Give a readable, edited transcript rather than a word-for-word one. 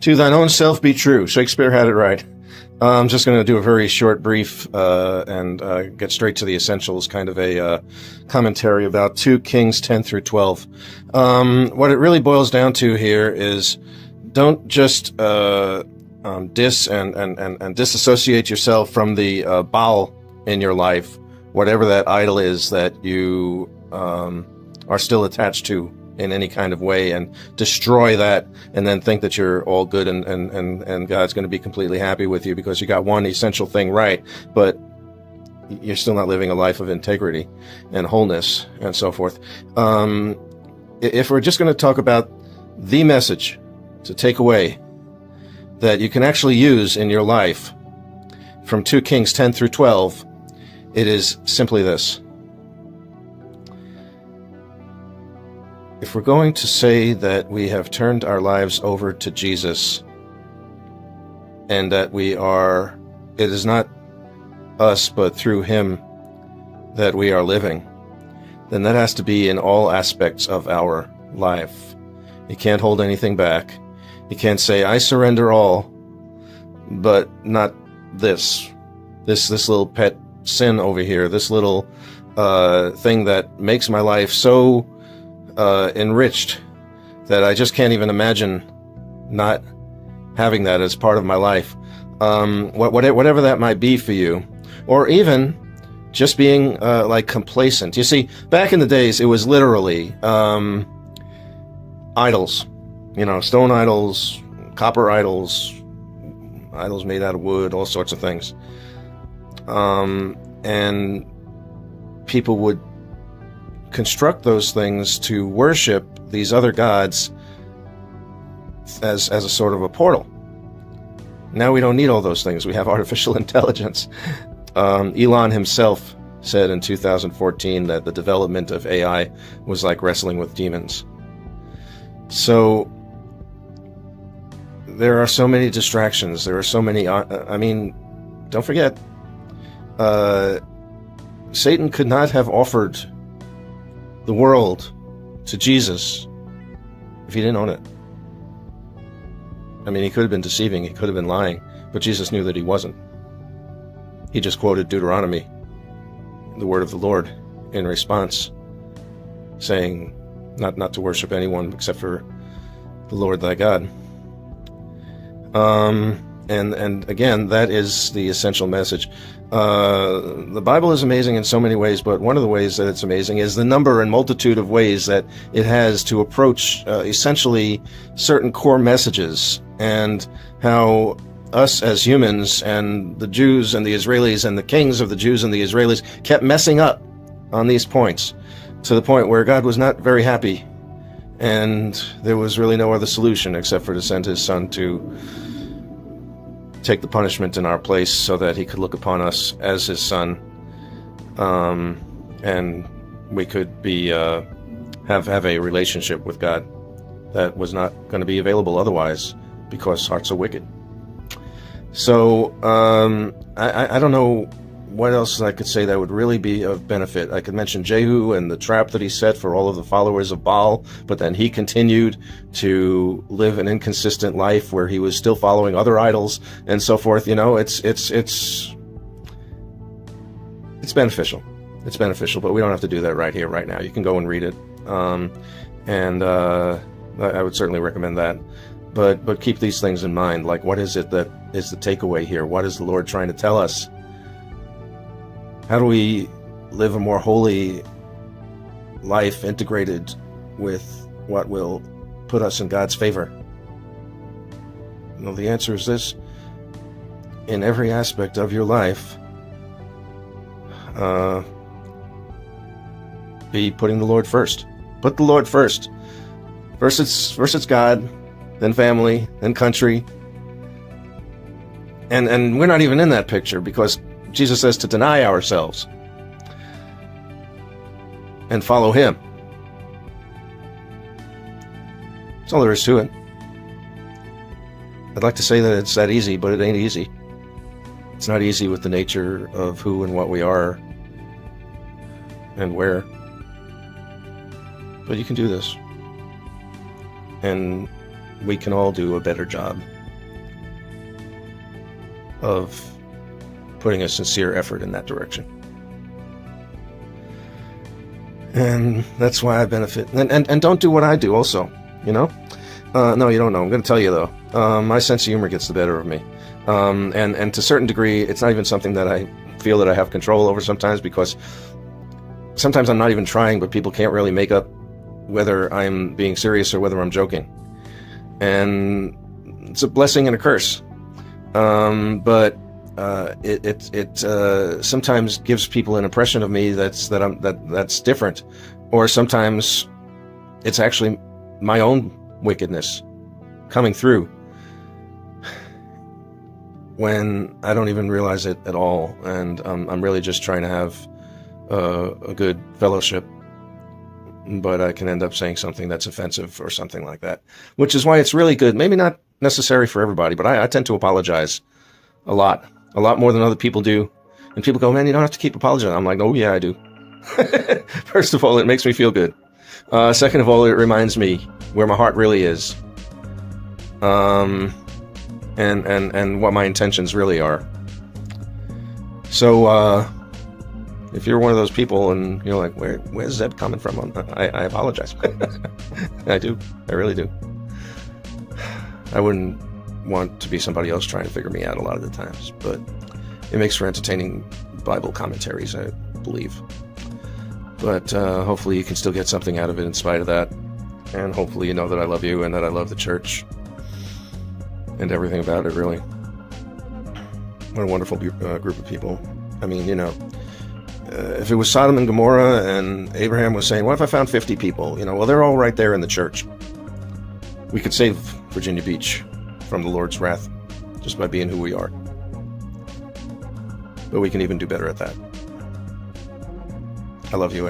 To thine own self be true. Shakespeare had it right. I'm just going to do a very short, brief, and get straight to the essentials, kind of a commentary about 2 Kings 10 through 12. What it really boils down to here is don't just disassociate yourself from the Baal in your life, whatever that idol is that you are still attached to in any kind of way, and destroy that, and then think that you're all good and God's going to be completely happy with you because you got one essential thing right, but you're still not living a life of integrity and wholeness and so forth. If we're just going to talk about the message to take away that you can actually use in your life from 2 Kings 10 through 12, it is simply this. If we're going to say that we have turned our lives over to Jesus and that it is not us but through Him that we are living, then that has to be in all aspects of our life. You can't hold anything back. You can't say, I surrender all, but not this little pet sin over here, this little thing that makes my life so enriched that I just can't even imagine not having that as part of my life. Whatever that might be for you, or even just being like complacent. You see, back in the days, it was literally idols, stone idols, copper idols, idols made out of wood, all sorts of things. And people would construct those things to worship these other gods as a sort of a portal. Now we don't need all those things. We have artificial intelligence. Elon himself said in 2014 that the development of AI was like wrestling with demons. So there are so many distractions. There are so many, don't forget, Satan could not have offered the world to Jesus if he didn't own it. He could have been deceiving, he could have been lying, but Jesus knew that he wasn't. He just quoted Deuteronomy, the word of the Lord, in response, saying not to worship anyone except for the Lord thy God. And again, that is the essential message. The Bible is amazing in so many ways, but one of the ways that it's amazing is the number and multitude of ways that it has to approach essentially certain core messages, and how us as humans and the Jews and the Israelis and the kings of the Jews and the Israelis kept messing up on these points, to the point where God was not very happy, and there was really no other solution except for to send His Son to take the punishment in our place so that He could look upon us as His Son, and we could be have a relationship with God that was not going to be available otherwise, because hearts are wicked. So I don't know what else I could say that would really be of benefit. I could mention Jehu and the trap that he set for all of the followers of Baal, but then he continued to live an inconsistent life where he was still following other idols and so forth. It's beneficial. It's beneficial, but we don't have to do that right here, right now. You can go and read it, and I would certainly recommend that. But keep these things in mind. Like, what is it that is the takeaway here? What is the Lord trying to tell us? How do we live a more holy life, integrated with what will put us in God's favor? The answer is this: in every aspect of your life, be putting the Lord first. Put the Lord first. First it's God, then family, then country. And we're not even in that picture, because Jesus says to deny ourselves and follow Him. That's all there is to it. I'd like to say that it's that easy, but it ain't easy. It's not easy with the nature of who and what we are and where. But you can do this. And we can all do a better job of putting a sincere effort in that direction. And that's why I benefit. And don't do what I do also, you know? No, you don't know. I'm going to tell you, though. My sense of humor gets the better of me. And to a certain degree, it's not even something that I feel that I have control over sometimes, because sometimes I'm not even trying, but people can't really make up whether I'm being serious or whether I'm joking. And it's a blessing and a curse. But it sometimes gives people an impression of me that's different, or sometimes it's actually my own wickedness coming through when I don't even realize it at all, and I'm really just trying to have a good fellowship, but I can end up saying something that's offensive or something like that, which is why it's really good, maybe not necessary for everybody, but I tend to apologize a lot more than other people do. And people go, man, you don't have to keep apologizing. I'm like, oh yeah, I do. First of all, it makes me feel good. Second of all, it reminds me where my heart really is. And what my intentions really are. So, if you're one of those people and you're like, where's Zeb coming from? I apologize. I do. I really do. I wouldn't want to be somebody else trying to figure me out a lot of the times, but it makes for entertaining Bible commentaries, I believe. But hopefully you can still get something out of it in spite of that. And hopefully you know that I love you and that I love the church and everything about it, really. What a wonderful group of people. I mean, you know, if it was Sodom and Gomorrah and Abraham was saying, what if I found 50 people? You know, well, they're all right there in the church. We could save Virginia Beach from the Lord's wrath just by being who we are. But we can even do better at that. I love you.